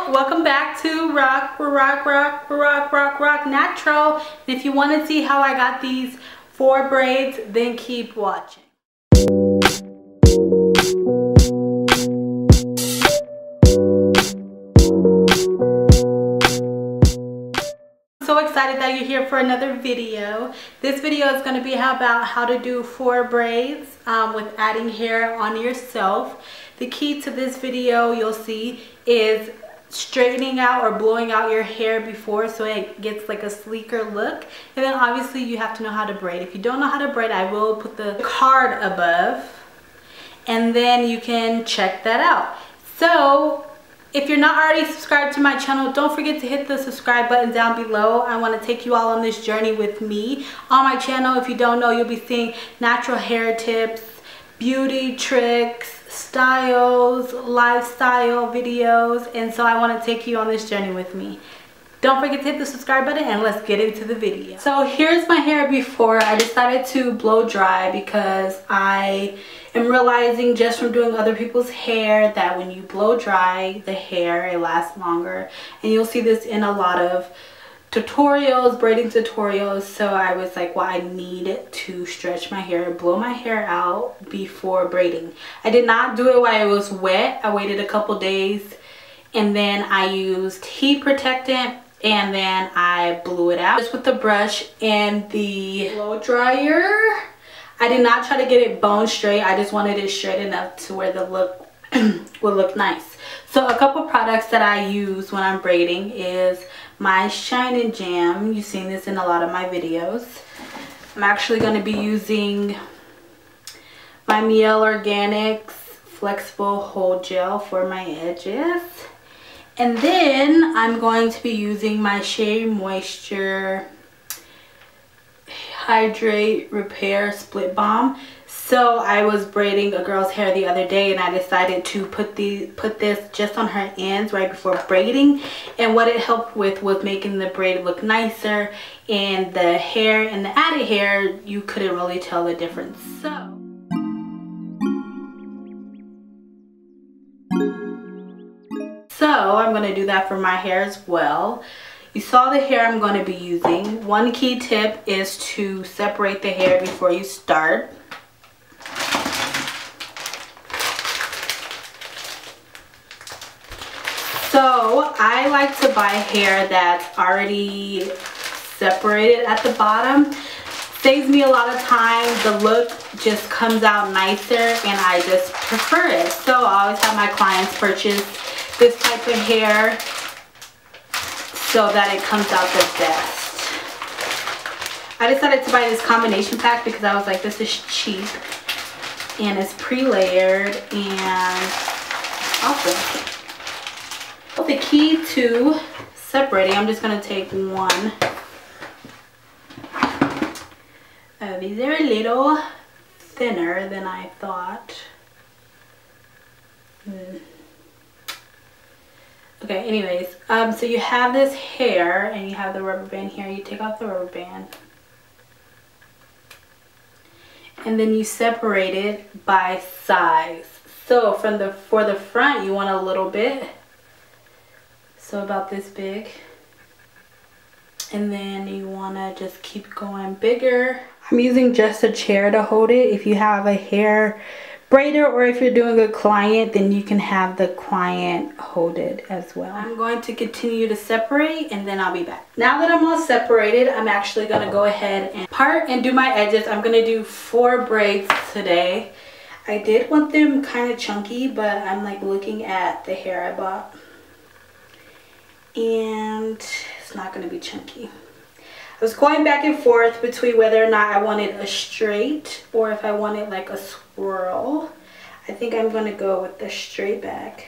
welcome back to Rock Natural. And if you want to see how I got these 4 braids, then keep watching. So excited that you're here for another video. This video is going to be about how to do 4 braids with adding hair on yourself. The key to this video, you'll see, is straightening out or blowing out your hair before so it gets like a sleeker look. And then obviously you have to know how to braid. If you don't know how to braid, I will put the card above and then you can check that out. So if you're not already subscribed to my channel, don't forget to hit the subscribe button down below. I want to take you all on this journey with me. On my channel, if you don't know, you'll be seeing natural hair tips, beauty tricks, styles, lifestyle videos, and so I want to take you on this journey with me. Don't forget to hit the subscribe button and let's get into the video. So here's my hair before. I decided to blow dry because I am realizing just from doing other people's hair that when you blow dry the hair, it lasts longer. And you'll see this in a lot of tutorials, braiding tutorials. So I was like, well, I need to stretch my hair, blow my hair out before braiding. I did not do it while it was wet. I waited a couple days and then I used heat protectant and then I blew it out just with the brush and the blow dryer. I did not try to get it bone straight. I just wanted it straight enough to where the look will look nice. So a couple products that I use when I'm braiding is my Shine and Jam. You've seen this in a lot of my videos. I'm actually going to be using my Miel Organics Flexible Hold Gel for my edges. And then I'm going to be using my Shea Moisture Hydrate Repair Split Balm. So I was braiding a girl's hair the other day and I decided to put this just on her ends right before braiding, and what it helped with was making the braid look nicer, and the hair and the added hair, you couldn't really tell the difference. So I'm going to do that for my hair as well. You saw the hair I'm going to be using. One key tip is to separate the hair before you start. So I like to buy hair that's already separated at the bottom. Saves me a lot of time. The look just comes out nicer and I just prefer it. So I always have my clients purchase this type of hair so that it comes out the best. I decided to buy this combination pack because I was like, this is cheap and it's pre-layered and awesome. The key to separating, I'm just going to take one. These are a little thinner than I thought. Okay, anyways, so you have this hair and you have the rubber band here. You take off the rubber band and then you separate it by size. So for the front, you want a little bit. So about this big, and then you want to just keep going bigger. I'm using just a chair to hold it. If you have a hair braider or if you're doing a client, then you can have the client hold it as well. I'm going to continue to separate and then I'll be back. Now that I'm all separated, I'm actually going to go ahead and part and do my edges. I'm going to do 4 braids today. I did want them kind of chunky, but I'm like looking at the hair I bought, and it's not going to be chunky. I was going back and forth between whether or not I wanted a straight or if I wanted like a swirl. I think I'm going to go with the straight back.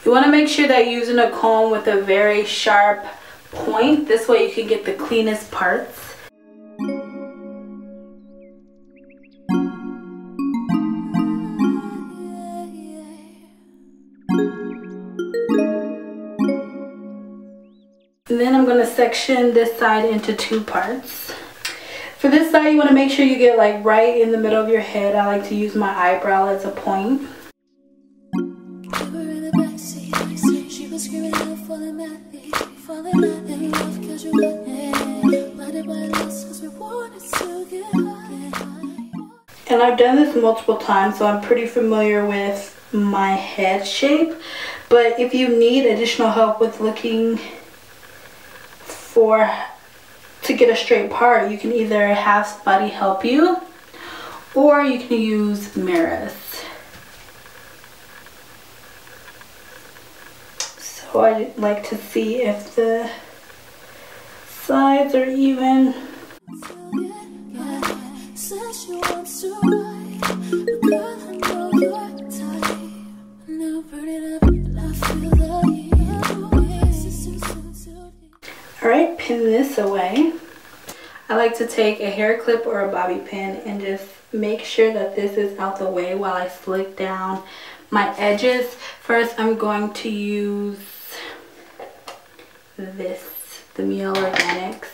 You want to make sure that you're using a comb with a very sharp point. This way you can get the cleanest parts. And then I'm going to section this side into 2 parts. For this side, you want to make sure you get like right in the middle of your head. I like to use my eyebrow as a point. And I've done this multiple times, so I'm pretty familiar with my head shape. But if you need additional help with looking to get a straight part, you can either have somebody help you, or you can use mirrors. So I like to see if the sides are even. Alright, pin this away. I like to take a hair clip or a bobby pin and just make sure that this is out the way while I slick down my edges. First, I'm going to use this, the Miel Organics.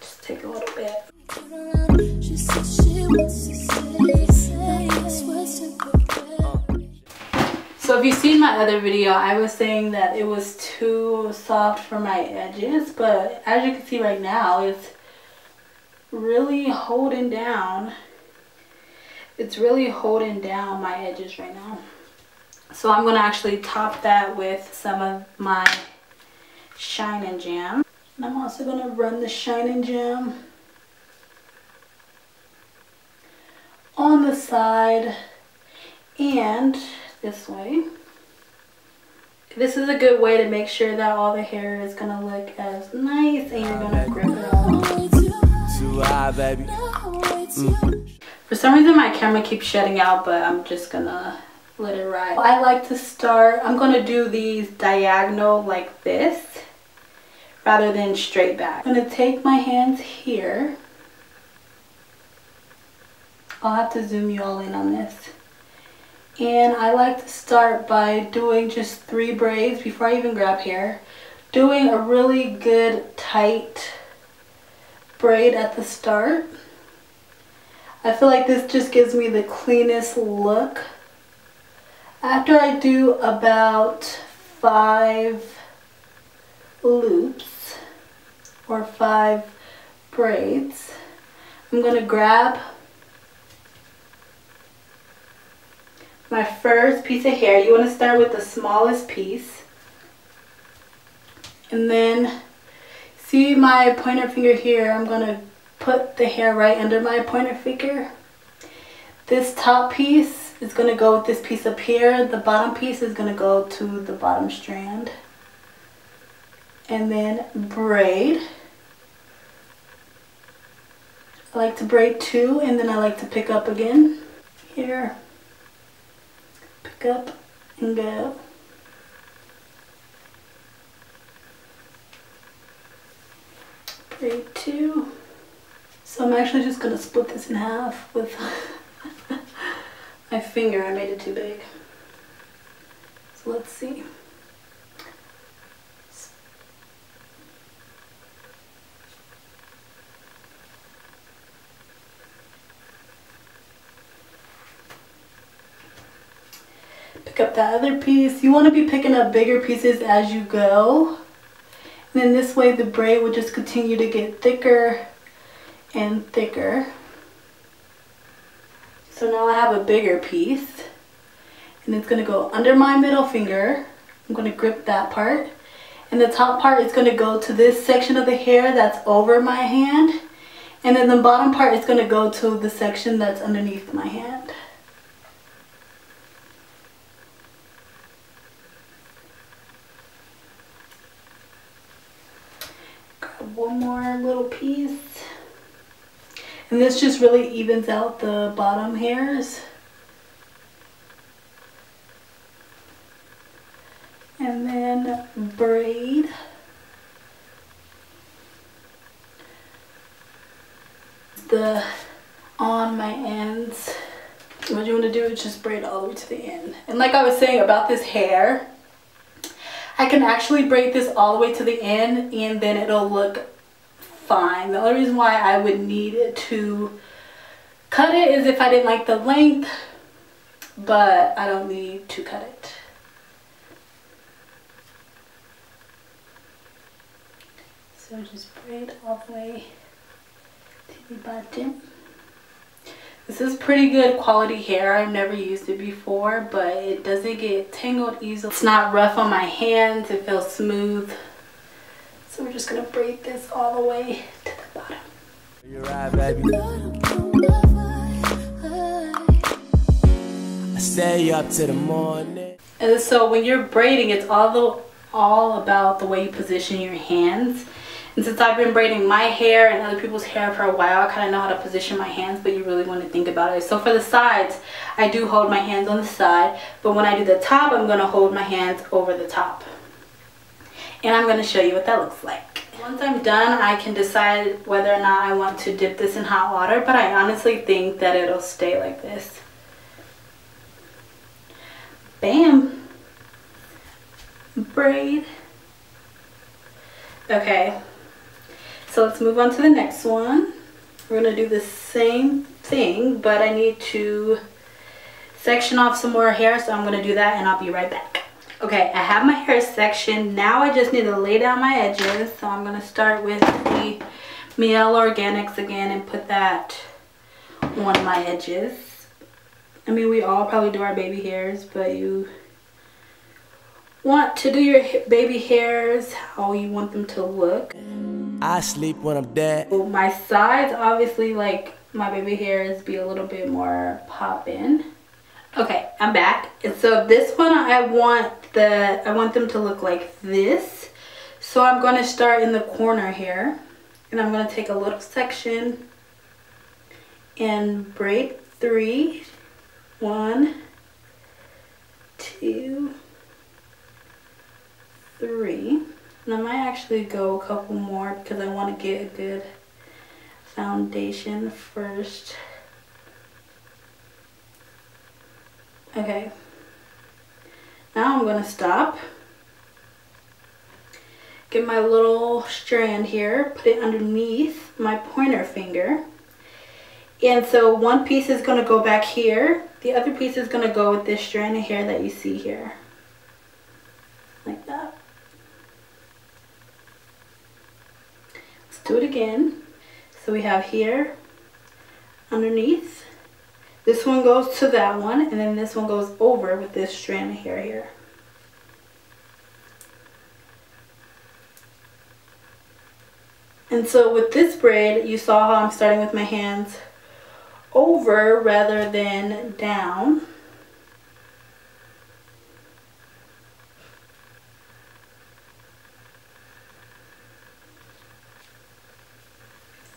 Just take a little bit. So if you've seen my other video, I was saying that it was too soft for my edges, but as you can see right now, it's really holding down. It's really holding down my edges right now. So I'm going to actually top that with some of my Shine and Jam. And I'm also going to run the Shine and Jam on the side and this way. This is a good way to make sure that all the hair is going to look as nice and you're going to grip it all. Too high, baby. For some reason my camera keeps shutting out, but I'm just going to let it ride. I like to start, I'm going to do these diagonal like this rather than straight back. I'm going to take my hands here. I'll have to zoom you all in on this. And I like to start by doing just 3 braids before I even grab hair. Doing a really good tight braid at the start. I feel like this just gives me the cleanest look. After I do about 5 loops or 5 braids, I'm going to grab my first piece of hair. You want to start with the smallest piece. And then see my pointer finger here, I'm going to put the hair right under my pointer finger. This top piece is going to go with this piece up here. The bottom piece is going to go to the bottom strand. And then braid. I like to braid 2 and then I like to pick up again. Here. Pick up and go. Braid 2. So I'm actually just going to split this in half with my finger. I made it too big. So let's see. Pick up that other piece. You want to be picking up bigger pieces as you go. And then this way the braid will just continue to get thicker and thicker. So now I have a bigger piece. And it's going to go under my middle finger. I'm going to grip that part. And the top part is going to go to this section of the hair that's over my hand. And then the bottom part is going to go to the section that's underneath my hand. One more little piece, and this just really evens out the bottom hairs. And then braid. On my ends. What you want to do is just braid all the way to the end. And like I was saying about this hair, I can actually braid this all the way to the end and then it'll look fine. The only reason why I would need to cut it is if I didn't like the length but I don't need to cut it. So just braid all the way to the bottom. This is pretty good quality hair. I've never used it before, but it doesn't get tangled easily. It's not rough on my hands. It feels smooth. So we're just gonna braid this all the way to the bottom. You're right, baby. I stay up to the morning. And so when you're braiding, it's all about the way you position your hands. And since I've been braiding my hair and other people's hair for a while, I kind of know how to position my hands, but you really want to think about it. So for the sides, I do hold my hands on the side, but when I do the top, I'm going to hold my hands over the top. And I'm going to show you what that looks like. Once I'm done, I can decide whether or not I want to dip this in hot water, but I honestly think that it'll stay like this. Bam! Braid. Okay. So let's move on to the next one. We're going to do the same thing, but I need to section off some more hair, so I'm going to do that and I'll be right back. Okay, I have my hair sectioned. Now I just need to lay down my edges. So I'm going to start with the Miel Organics again and put that on my edges. I mean, we all probably do our baby hairs, but you want to do your baby hairs how you want them to look. I sleep when I'm dead. So my sides, obviously, like my baby hairs, be a little bit more poppin'. Okay, I'm back. And so this one, I want them to look like this. So I'm going to start in the corner here, and I'm going to take a little section and braid 3. 1, 2, 3. And I might actually go a couple more because I want to get a good foundation first. Okay. Now I'm going to stop. Get my little strand here, put it underneath my pointer finger. And so one piece is going to go back here. The other piece is going to go with this strand of hair that you see here. Like that. Do it again. So we have here underneath. This one goes to that one, and then this one goes over with this strand of hair here. And so with this braid, you saw how I'm starting with my hands over rather than down.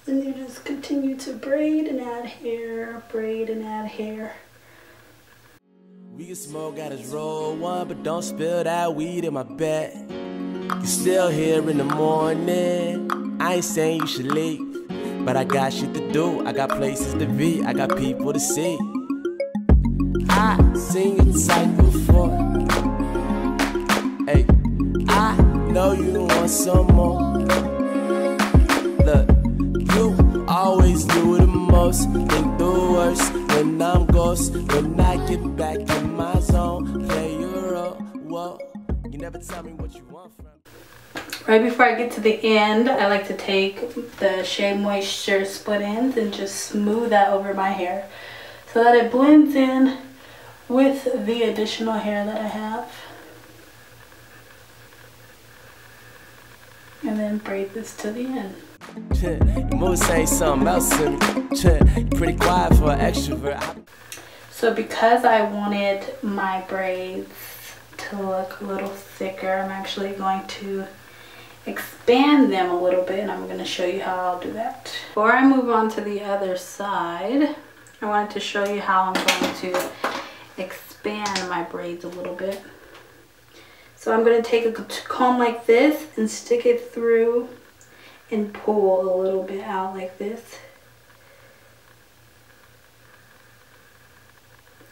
And you just continue to braid and add hair, braid and add hair. We can smoke out his roll one, but don't spill that weed in my bed. You're still here in the morning. I ain't saying you should leave, but I got shit to do. I got places to be, I got people to see. I seen your type before. Hey, I know you want some more. Look, you always do the most, think the worst. When I'm ghost, when I get back in my zone, play your role. Whoa, you never tell me what you want from. Right before I get to the end, I like to take the Shea Moisture split ends and just smooth that over my hair so that it blends in with the additional hair that I have. And then braid this to the end. You must say something else to me. You're pretty quiet for an extrovert. So because I wanted my braids to look a little thicker, I'm actually going to expand them a little bit, and I'm going to show you how I'll do that. Before I move on to the other side, I wanted to show you how I'm going to expand my braids a little bit. So I'm going to take a comb like this and stick it through and pull a little bit out like this.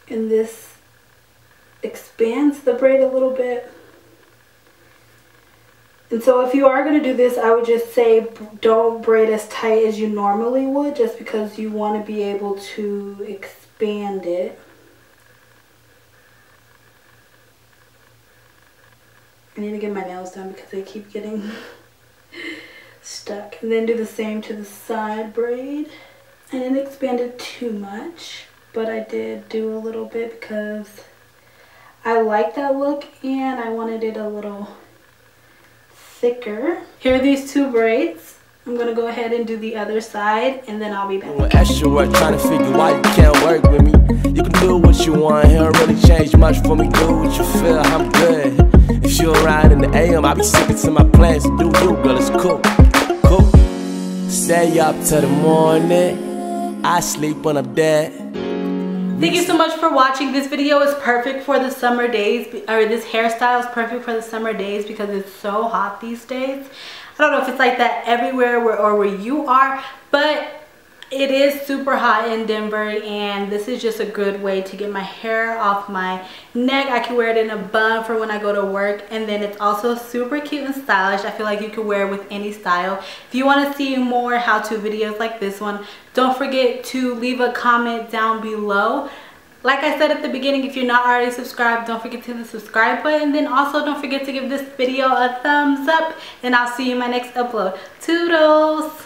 And this expands the braid a little bit. And so if you are going to do this, I would just say don't braid as tight as you normally would, just because you want to be able to expand it. I need to get my nails done because they keep getting stuck. And then do the same to the side braid. I didn't expand it too much, but I did do a little bit because I like that look and I wanted it a little thicker. Here are these two braids. I'm gonna go ahead and do the other side and then I'll be back. Extra work trying to figure why you can't work with me. You can do what you want, it don't really change much for me. Do what you feel, I'm good. If you're around in the AM, I'll be sticking to my plans. Do you, girl, it's cool, cool. Stay up till the morning, I sleep when I'm dead. Thank you so much for watching. This video is perfect for the summer days, or this hairstyle is perfect for the summer days because it's so hot these days. I don't know if it's like that everywhere or where you are, but it is super hot in Denver and this is just a good way to get my hair off my neck. I can wear it in a bun for when I go to work, and then it's also super cute and stylish. I feel like you can wear it with any style. If you want to see more how-to videos like this one, don't forget to leave a comment down below. Like I said at the beginning, if you're not already subscribed, don't forget to hit the subscribe button. Then also don't forget to give this video a thumbs up, and I'll see you in my next upload. Toodles!